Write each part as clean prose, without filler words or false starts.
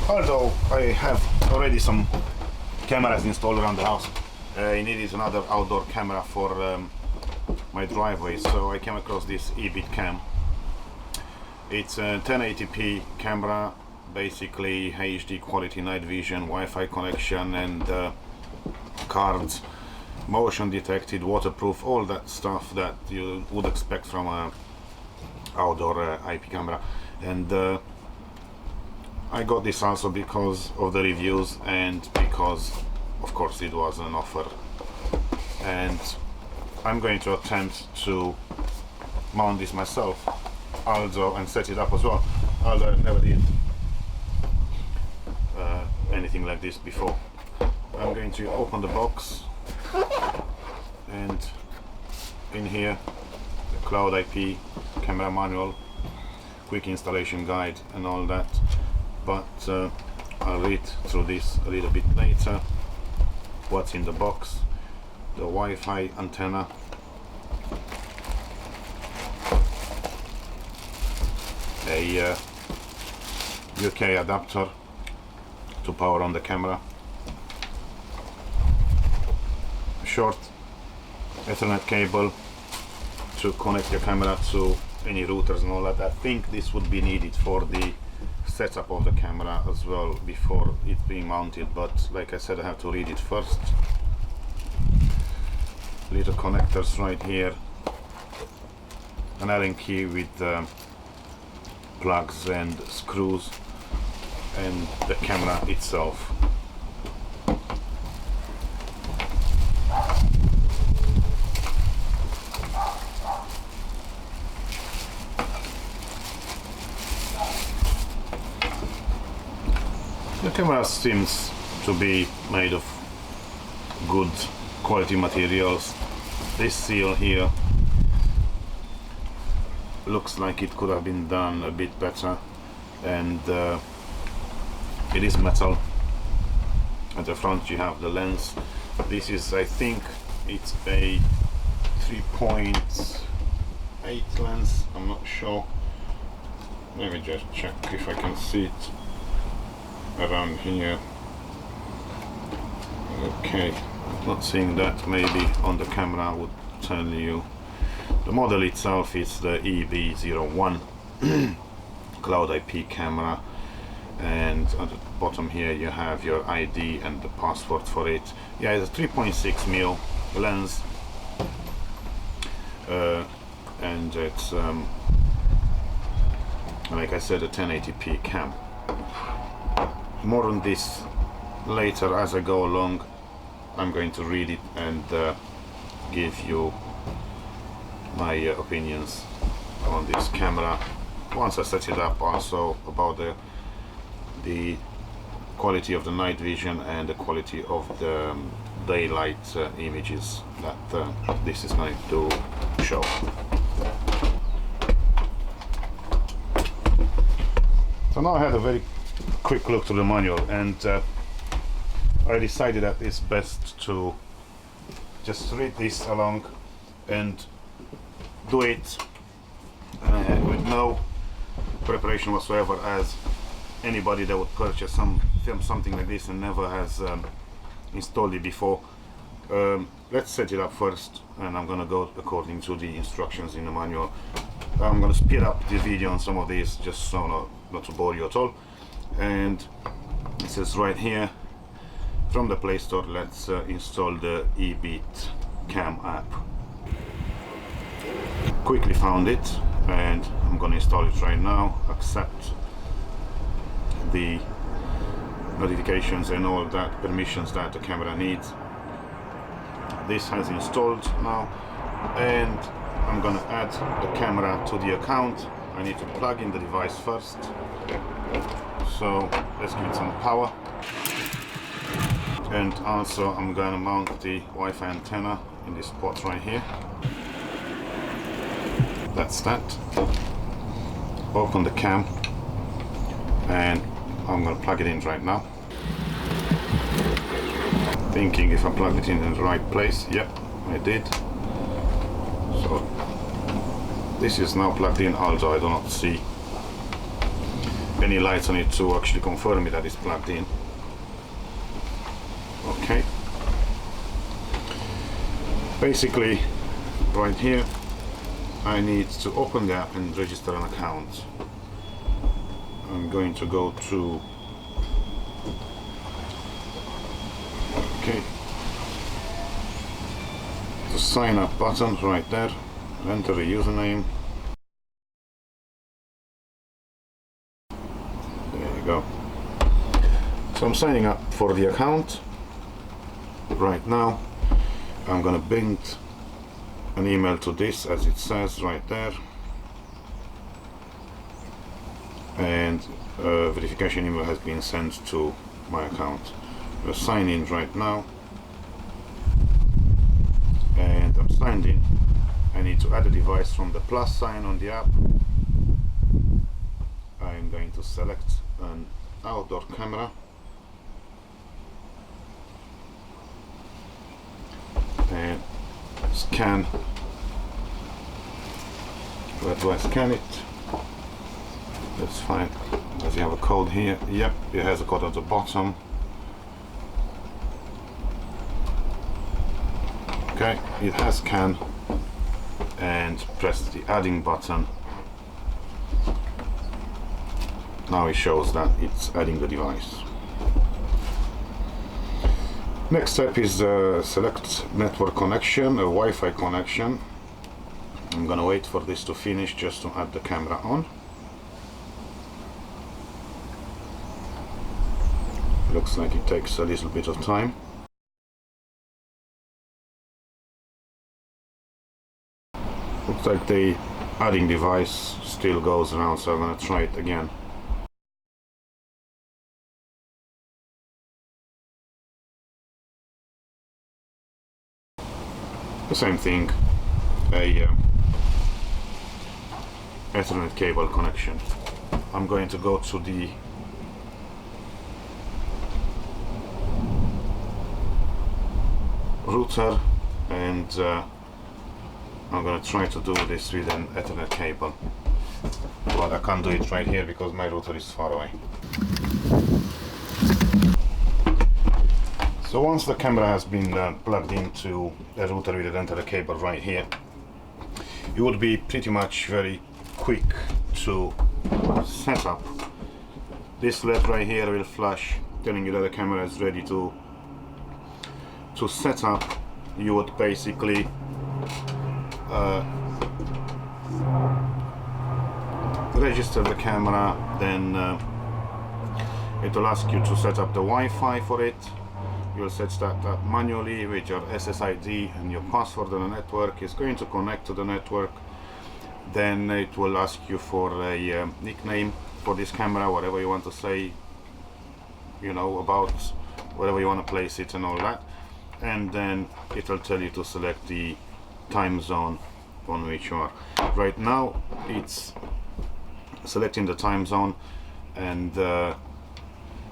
Although I have already some cameras installed around the house, I needed another outdoor camera for my driveway, so I came across this Ebitcam. It's a 1080p camera, basically HD quality night vision, Wi-Fi connection and cards, motion detected, waterproof, all that stuff that you would expect from a outdoor IP camera. And I got this also because of the reviews and because of course it was an offer, and I'm going to attempt to mount this myself also and set it up as well, although I never did anything like this before. I'm going to open the box, and in here the Cloud IP camera manual, quick installation guide and all that, but I'll read through this a little bit later. What's in the box: the Wi-Fi antenna, a UK adapter to power on the camera, a short Ethernet cable to connect your camera to any routers and all that. I think this would be needed for the setup of the camera as well before it being mounted, but like I said, I have to read it first. Little connectors right here, an Allen key with plugs and screws, and the camera itself. The camera seems to be made of good quality materials. This seal here looks like it could have been done a bit better, and it is metal. At the front you have the lens. This is, I think it's a 3.8 lens, I'm not sure. Let me just check if I can see it around here. Okay, not seeing that. Maybe on the camera I would tell you. The model itself is the EB01 Cloud IP camera, and at the bottom here you have your ID and the password for it. Yeah, it's a 3.6mm lens, and it's like I said, a 1080p cam. More on this later as I go along. I'm going to read it and give you my opinions on this camera once I set it up, also about the quality of the night vision and the quality of the daylight images that this is going to show. So now I had a very quick look through the manual, and I decided that it's best to just read this along and do it with no preparation whatsoever, as anybody that would purchase something like this and never has installed it before. Let's set it up first, and I'm gonna go according to the instructions in the manual. I'm gonna speed up the video on some of these just so not to bore you at all. And it says right here, from the Play Store, let's install the Ebitcam app. Quickly found it, and I'm going to install it right now. Accept the notifications and all that permissions that the camera needs. This has installed now, and I'm going to add the camera to the account. I need to plug in the device first, so let's give it some power. And also I'm going to mount the Wi-Fi antenna in this spot right here. That's that. Open the cam, and I'm going to plug it in right now. Thinking if I plugged it in the right place. Yep, I did. So this is now plugged in, although I do not see any lights on it to actually confirm it that it's plugged in. Okay. Basically, right here, I need to open the app and register an account. I'm going to go to the sign up button right there, enter a username. There you go. So I'm signing up for the account right now. I'm gonna bind an email to this, as it says right there, and a verification email has been sent to my account. I'll sign in right now, and I'm signed in. I need to add a device from the plus sign on the app. I'm going to select an outdoor camera and scan. Where do I scan it? That's fine. Does it have a code here? Yep, it has a code at the bottom. Okay, it has scanned, and press the adding button. Now it shows that it's adding the device. Next step is select network connection, a Wi-Fi connection. I'm gonna wait for this to finish just to add the camera on. Looks like it takes a little bit of time. Looks like the adding device still goes around, so I'm gonna try it again. The same thing, a Ethernet cable connection. I'm going to go to the router, and I'm going to try to do this with an Ethernet cable, but I can't do it right here because my router is far away. So once the camera has been plugged into the router with an Ethernet cable right here, it would be pretty much very quick to set up. This LED right here will flash telling you that the camera is ready to set up. You would basically register the camera, then it will ask you to set up the Wi-Fi for it. You'll set that up manually with your SSID and your password on the network. It's going to connect to the network. Then it will ask you for a nickname for this camera, whatever you want to say, you know, about wherever you want to place it and all that. And then it will tell you to select the time zone on which you are. Right now it's selecting the time zone, and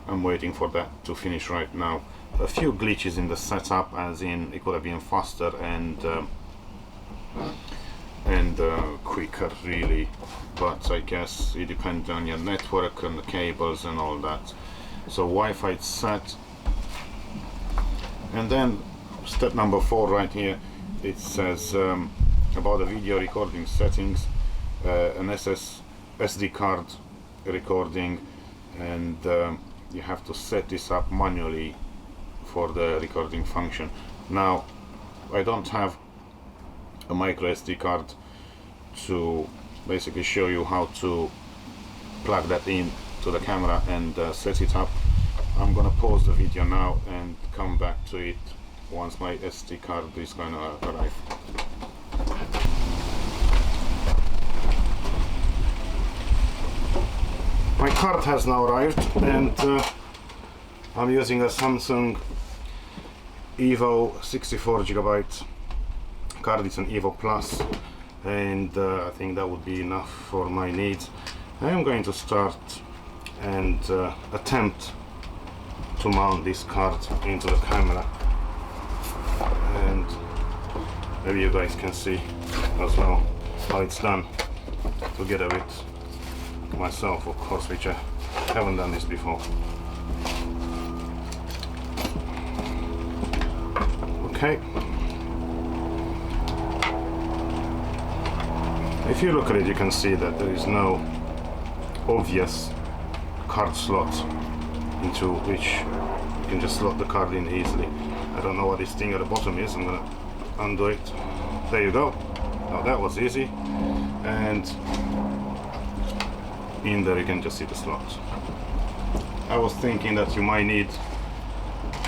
I'm waiting for that to finish right now. A few glitches in the setup, as in it could have been faster and quicker really, but I guess it depends on your network and the cables and all that. So Wi-Fi is set, and then step number 4 right here, it says about the video recording settings, an SD card recording, and you have to set this up manually for the recording function. Now I don't have a micro SD card to basically show you how to plug that in to the camera and set it up. I'm gonna pause the video now and come back to it once my SD card is gonna arrive. My card has now arrived, and I'm using a Samsung Evo 64GB card. It's an Evo Plus, and I think that would be enough for my needs. I am going to start and attempt to mount this card into the camera, and maybe you guys can see as well how it's done, together with myself, of course, which Haven't done this before. Okay. If you look at it, you can see that there is no obvious card slot into which you can just slot the card in easily. I don't know what this thing at the bottom is. I'm gonna undo it. There you go. Now that was easy. And in there you can just see the slot. I was thinking that you might need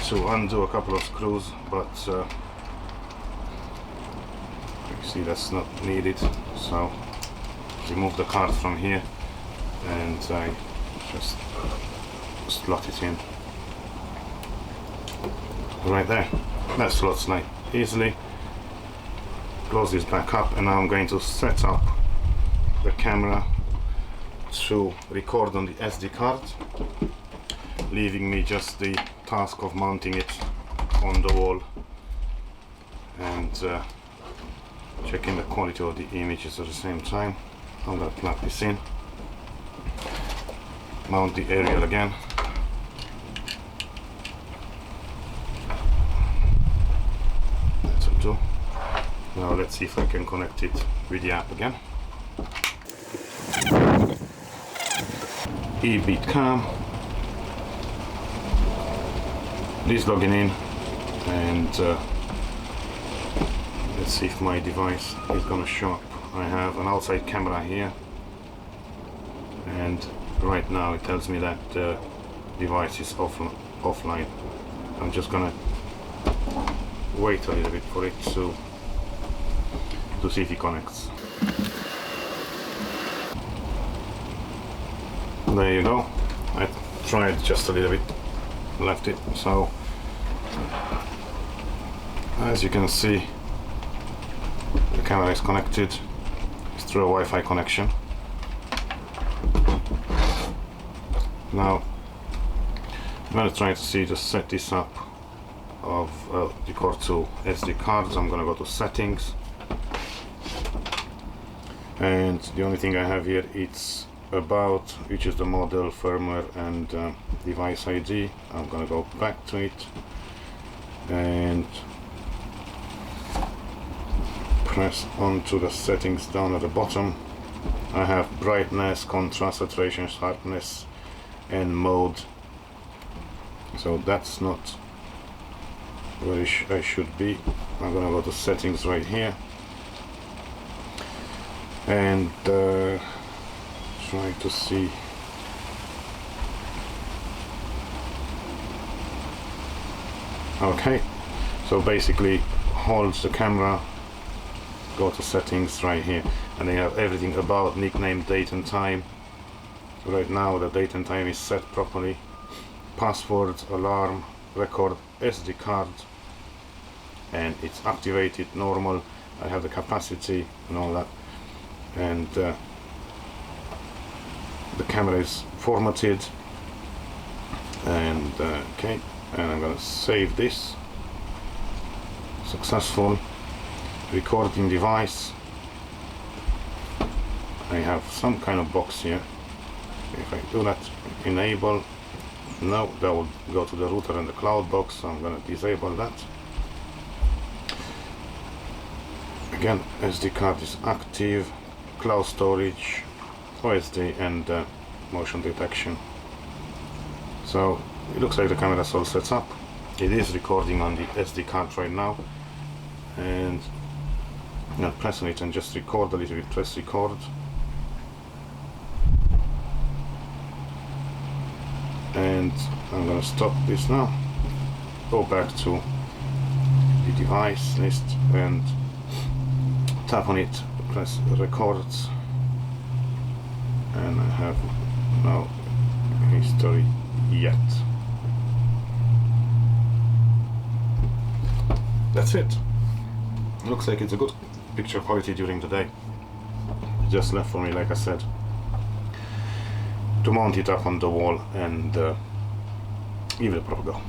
to undo a couple of screws, but you see that's not needed. So remove the card from here and I just slot it in right there. That slots like easily. Close this back up, and now I'm going to set up the camera to record on the SD card, leaving me just the task of mounting it on the wall and checking the quality of the images at the same time. I'm going to plug this in, mount the aerial again, that'll do. Now let's see if I can connect it with the app again. Ebitcam. This logging in, and let's see if my device is going to show up. I have an outside camera here, and right now it tells me that the device is offline. I'm just going to wait a little bit for it to see if it connects. There you go. I tried just a little bit, left it. So as you can see, the camera is connected. It's through a Wi-Fi connection. Now I'm going to try to set this up of record to SD cards. I'm going to go to settings, and the only thing I have here it's about, which is the model, firmware and device ID. I'm going to go back to it and press onto the settings down at the bottom. I have brightness, contrast, saturation, sharpness and mode, so that's not where I should be. I'm going to go to settings right here and try to see. Okay, so basically hold the camera, go to settings right here, and then you have everything about nickname, date and time. So right now the date and time is set properly. Password, alarm, record, SD card, and it's activated normal. I have the capacity and all that, and the camera is formatted, and okay, and I'm gonna save this. Successful recording device. I have some kind of box here. If I do that, enable, no, that will go to the router and the cloud box, so I'm gonna disable that. Again, SD card is active, cloud storage, OSD and motion detection. So it looks like the camera is all set up. It is recording on the SD card right now, and I'm going to press on it and just record a little bit. Press record, and I'm going to stop this now, go back to the device list and tap on it, press record, and I have no history yet. That's it. Looks like it's a good picture quality during the day. Just left for me, like I said, to mount it up on the wall and give it a proper go.